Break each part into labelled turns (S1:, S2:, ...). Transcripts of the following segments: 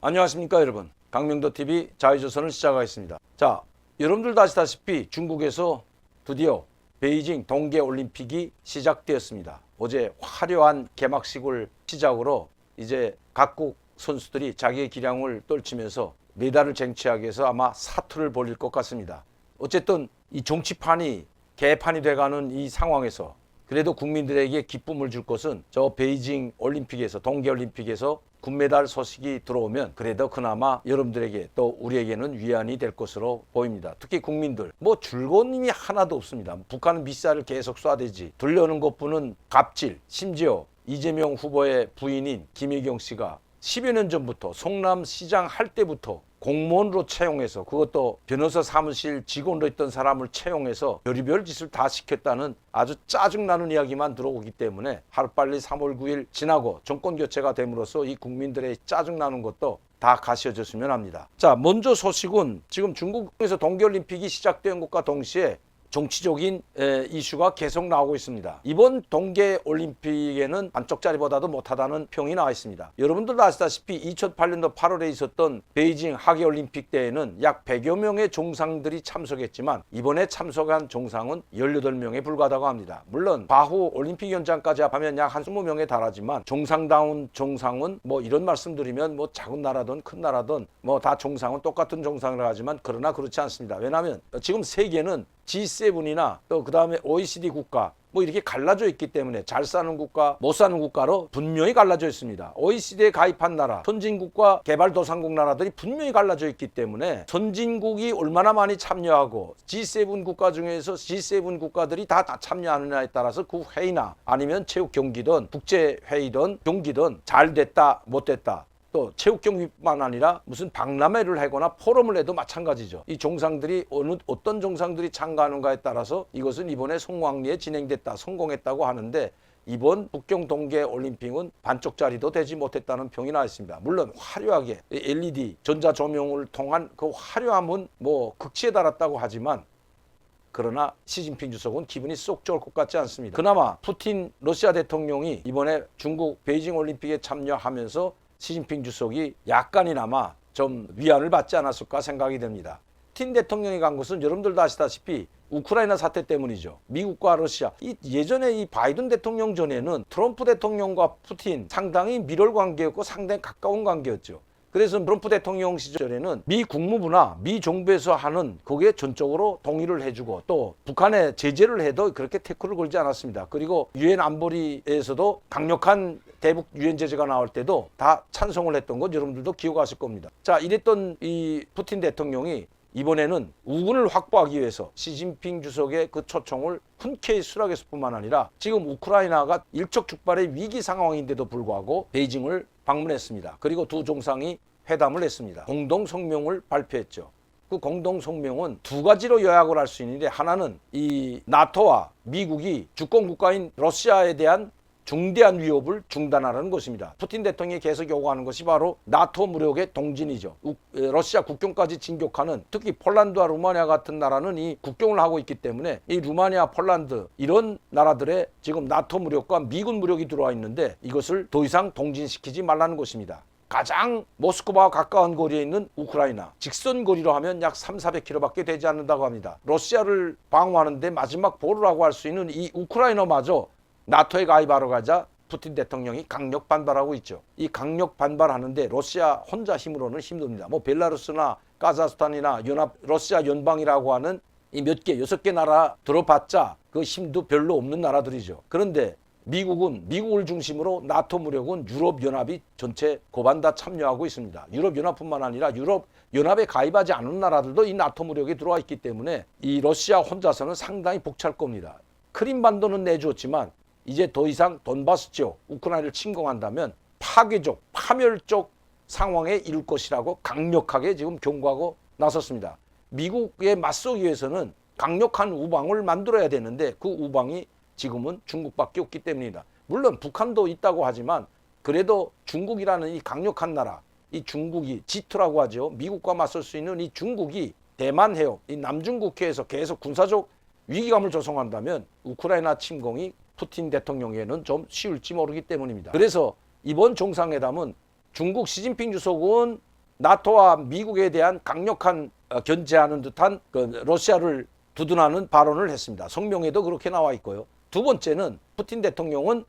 S1: 안녕하십니까 여러분. 강명도TV 자유조선을 시작하겠습니다. 자, 여러분들도 아시다시피 중국에서 드디어 베이징 동계올림픽이 시작되었습니다. 어제 화려한 개막식을 시작으로 이제 각국 선수들이 자기의 기량을 떨치면서 메달을 쟁취하기 위해서 아마 사투를 벌일 것 같습니다. 어쨌든 이 정치판이 개판이 돼가는 이 상황에서 그래도 국민들에게 기쁨을 줄 것은 저 베이징 올림픽에서 동계올림픽에서 금메달 소식이 들어오면 그래도 그나마 여러분들에게 또 우리에게는 위안이 될 것으로 보입니다. 특히 국민들 뭐 즐거운 힘이 하나도 없습니다. 북한은 미사일을 계속 쏴대지 들려오는 것뿐은 갑질. 심지어 이재명 후보의 부인인 김혜경 씨가 10여 년 전부터 성남시장 할 때부터 공무원으로 채용해서 그것도 변호사 사무실 직원으로 있던 사람을 채용해서 별의별 짓을 다 시켰다는 아주 짜증나는 이야기만 들어오기 때문에 하루빨리 3월 9일 지나고 정권 교체가 됨으로써 이 국민들의 짜증나는 것도 다 가셔졌으면 합니다. 자, 먼저 소식은 지금 중국에서 동계올림픽이 시작된 것과 동시에 정치적인 이슈가 계속 나오고 있습니다. 이번 동계올림픽에는 반쪽짜리보다도 못하다는 평이 나와 있습니다. 여러분들도 아시다시피 2008년도 8월에 있었던 베이징 하계올림픽 때에는 약 100여 명의 정상들이 참석했지만 이번에 참석한 정상은 18명에 불과하다고 합니다. 물론 바후 올림픽위원장까지 합하면 약 한 20명에 달하지만 정상다운 정상은 뭐 이런 말씀드리면 뭐 작은 나라든 큰 나라든 뭐 다 정상은 똑같은 정상을 하지만 그러나 그렇지 않습니다. 왜냐하면 지금 세계는 G7이나 또 그 다음에 OECD 국가 뭐 이렇게 갈라져 있기 때문에 잘 사는 국가, 못 사는 국가로 분명히 갈라져 있습니다. OECD에 가입한 나라, 선진국과 개발도상국 나라들이 분명히 갈라져 있기 때문에 선진국이 얼마나 많이 참여하고 G7 국가 중에서 G7 국가들이 다 참여하느냐에 따라서 그 회의나 아니면 체육 경기든 국제회의든 경기든 잘 됐다, 못 됐다. 또 체육 경기뿐만 아니라 무슨 박람회를 하거나 포럼을 해도 마찬가지죠. 이 정상들이 어떤 정상들이 참가하는가에 따라서 이것은 이번에 성황리에 진행됐다, 성공했다고 하는데 이번 북경 동계올림픽은 반쪽짜리도 되지 못했다는 평이 나와 있습니다. 물론 화려하게 LED 전자조명을 통한 그 화려함은 뭐 극치에 달았다고 하지만 그러나 시진핑 주석은 기분이 쏙 좋을 것 같지 않습니다. 그나마 푸틴 러시아 대통령이 이번에 중국 베이징 올림픽에 참여하면서 시진핑 주석이 약간이나마 좀 위안을 받지 않았을까 생각이 됩니다. 푸틴 대통령이 간 것은 여러분들도 아시다시피 우크라이나 사태 때문이죠. 미국과 러시아. 예전에 이 바이든 대통령 전에는 트럼프 대통령과 푸틴 상당히 밀월 관계였고 상당히 가까운 관계였죠. 그래서 트럼프 대통령 시절에는 미 국무부나 미 정부에서 하는 거기에 전적으로 동의를 해주고 또 북한에 제재를 해도 그렇게 태클을 걸지 않았습니다. 그리고 유엔 안보리에서도 강력한 대북 유엔 제재가 나올 때도 다 찬성을 했던 것 여러분들도 기억하실 겁니다. 자, 이랬던 이 푸틴 대통령이 이번에는 우군을 확보하기 위해서 시진핑 주석의 그 초청을 흔쾌히 수락했을 뿐만 아니라 지금 우크라이나가 일촉즉발의 위기 상황인데도 불구하고 베이징을 방문했습니다. 그리고 두 정상이 회담을 했습니다. 공동 성명을 발표했죠. 그 공동 성명은 두 가지로 요약을 할 수 있는데 하나는 이 나토와 미국이 주권 국가인 러시아에 대한 중대한 위협을 중단하라는 것입니다. 푸틴 대통령이 계속 요구하는 것이 바로 나토 무력의 동진이죠. 러시아 국경까지 진격하는 특히 폴란드와 루마니아 같은 나라는 이 국경을 하고 있기 때문에 이 루마니아, 폴란드 이런 나라들의 지금 나토 무력과 미군 무력이 들어와 있는데 이것을 더 이상 동진시키지 말라는 것입니다. 가장 모스크바와 가까운 거리에 있는 우크라이나 직선 거리로 하면 약 300~400km밖에 되지 않는다고 합니다. 러시아를 방어하는데 마지막 보루라고 할 수 있는 이 우크라이나마저 나토에 가입하러 가자 푸틴 대통령이 강력 반발하고 있죠. 이 강력 반발하는데 러시아 혼자 힘으로는 힘듭니다. 뭐 벨라루스나 카자흐스탄이나 러시아 연방이라고 하는 이 몇 개, 6개 나라 들어봤자 그 힘도 별로 없는 나라들이죠. 그런데 미국을 중심으로 나토 무력은 유럽연합이 전체 고반 다 참여하고 있습니다. 유럽연합뿐만 아니라 유럽연합에 가입하지 않은 나라들도 이 나토 무력에 들어와 있기 때문에 이 러시아 혼자서는 상당히 벅찰 겁니다. 크림반도는 내주었지만 이제 더 이상 돈바스 지역 우크라이나를 침공한다면 파괴적, 파멸적 상황에 이를 것이라고 강력하게 지금 경고하고 나섰습니다. 미국에 맞서기 위해서는 강력한 우방을 만들어야 되는데 그 우방이 지금은 중국밖에 없기 때문이다. 물론 북한도 있다고 하지만 그래도 중국이라는 이 강력한 나라, 이 중국이 G2라고 하죠. 미국과 맞설 수 있는 이 중국이 대만 해협, 이 남중국해에서 계속 군사적 위기감을 조성한다면 우크라이나 침공이 푸틴 대통령에는 좀 쉬울지 모르기 때문입니다. 그래서 이번 정상회담은 중국 시진핑 주석은 나토와 미국에 대한 강력한 견제하는 듯한 그 러시아를 두둔하는 발언을 했습니다. 성명에도 그렇게 나와 있고요. 두 번째는 푸틴 대통령은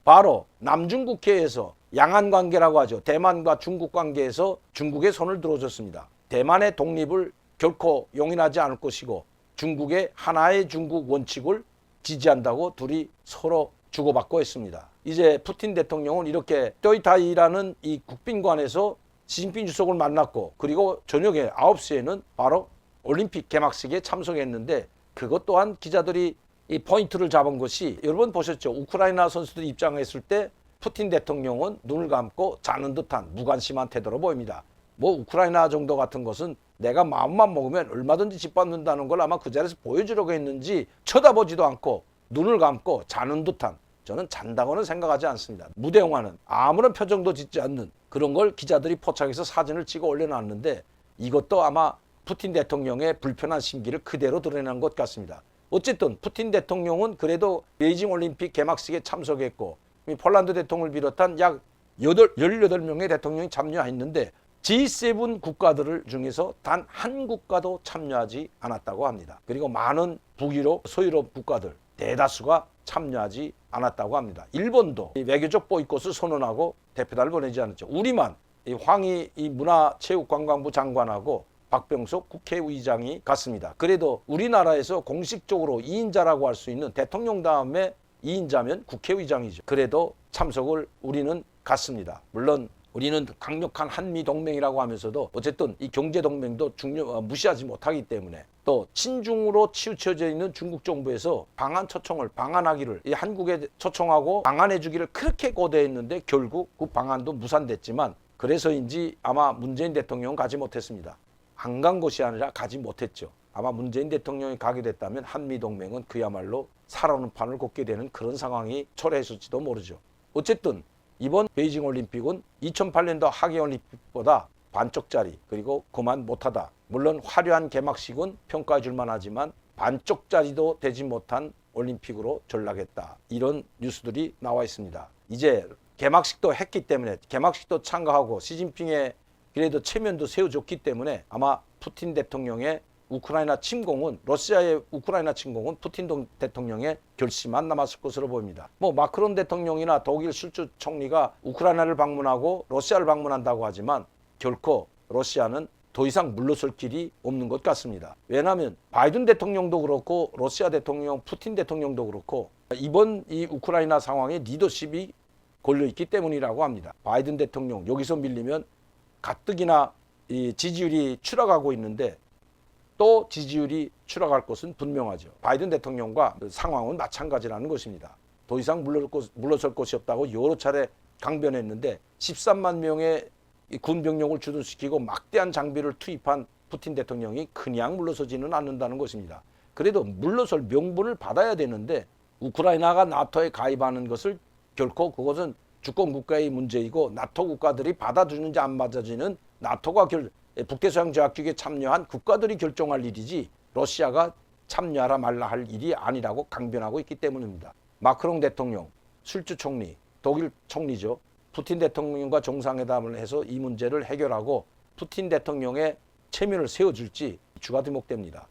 S1: 바로 남중국해에서 양안 관계라고 하죠. 대만과 중국 관계에서 중국의 손을 들어줬습니다. 대만의 독립을 결코 용인하지 않을 것이고 중국의 하나의 중국 원칙을 지지한다고 둘이 서로 주고받고 했습니다. 이제 푸틴 대통령은 이렇게 떼이타이라는 이 국빈관에서 시진핑 주석을 만났고 그리고 저녁에 9시에는 바로 올림픽 개막식에 참석했는데 그것 또한 기자들이 이 포인트를 잡은 것이 여러분 보셨죠? 우크라이나 선수들이 입장했을 때 푸틴 대통령은 눈을 감고 자는 듯한 무관심한 태도로 보입니다. 뭐 우크라이나 정도 같은 것은 내가 마음만 먹으면 얼마든지 짓밟는다는 걸 아마 그 자리에서 보여주려고 했는지 쳐다보지도 않고 눈을 감고 자는 듯한, 저는 잔다고는 생각하지 않습니다. 무대 영화는 아무런 표정도 짓지 않는 그런 걸 기자들이 포착해서 사진을 찍어 올려놨는데 이것도 아마 푸틴 대통령의 불편한 심기를 그대로 드러내는 것 같습니다. 어쨌든 푸틴 대통령은 그래도 베이징 올림픽 개막식에 참석했고 폴란드 대통령을 비롯한 약 18명의 대통령이 참여했는데 G7 국가들 중에서 단 한 국가도 참여하지 않았다고 합니다. 그리고 많은 북유럽, 서유럽 국가들 대다수가 참여하지 않았다고 합니다. 일본도 외교적 보이콧을 선언하고 대표단을 보내지 않았죠. 우리만 황희 문화체육관광부 장관하고 박병석 국회의장이 갔습니다. 그래도 우리나라에서 공식적으로 2인자라고 할 수 있는 대통령 다음에 2인자면 국회의장이죠. 그래도 참석을 우리는 갔습니다. 물론 우리는 강력한 한미동맹이라고 하면서도 어쨌든 이 경제동맹도 무시하지 못하기 때문에 또 친중으로 치우쳐져 있는 중국 정부에서 방한하기를 이 한국에 초청하고 방한해주기를 그렇게 고대했는데 결국 그 방한도 무산됐지만 그래서인지 아마 문재인 대통령은 가지 못했습니다. 안 간 것이 아니라 가지 못했죠. 아마 문재인 대통령이 가게 됐다면 한미동맹은 그야말로 살아오는 판을 걷게 되는 그런 상황이 초래했을지도 모르죠. 어쨌든 이번 베이징 올림픽은 2008년도 하계 올림픽보다 반쪽짜리 그리고 그만 못하다. 물론 화려한 개막식은 평가해 줄만 하지만 반쪽짜리도 되지 못한 올림픽으로 전락했다. 이런 뉴스들이 나와 있습니다. 이제 개막식도 했기 때문에 개막식도 참가하고 시진핑의 그래도 체면도 세워줬기 때문에 아마 푸틴 대통령의 우크라이나 침공은 러시아의 우크라이나 침공은 푸틴 대통령의 결심만 남았을 것으로 보입니다. 뭐 마크론 대통령이나 독일 슐츠 총리가 우크라이나를 방문하고 러시아를 방문한다고 하지만 결코 러시아는 더 이상 물러설 길이 없는 것 같습니다. 왜냐하면 바이든 대통령도 그렇고 러시아 대통령 푸틴 대통령도 그렇고 이번 이 우크라이나 상황에 리더십이 걸려있기 때문이라고 합니다. 바이든 대통령 여기서 밀리면 가뜩이나 이 지지율이 추락하고 있는데 또 지지율이 추락할 것은 분명하죠. 바이든 대통령과 상황은 마찬가지라는 것입니다. 더 이상 물러설 것이 없다고 여러 차례 강변했는데 13만 명의 군병력을 주둔시키고 막대한 장비를 투입한 푸틴 대통령이 그냥 물러서지는 않는다는 것입니다. 그래도 물러설 명분을 받아야 되는데 우크라이나가 나토에 가입하는 것을 결코 그것은 주권 국가의 문제이고 나토 국가들이 받아주는지 안 받아주는 나토가 북대서양조약기구에 참여한 국가들이 결정할 일이지 러시아가 참여하라 말라 할 일이 아니라고 강변하고 있기 때문입니다. 마크롱 대통령, 슐츠 총리, 독일 총리죠. 푸틴 대통령과 정상회담을 해서 이 문제를 해결하고 푸틴 대통령의 체면을 세워줄지 주가 주목됩니다.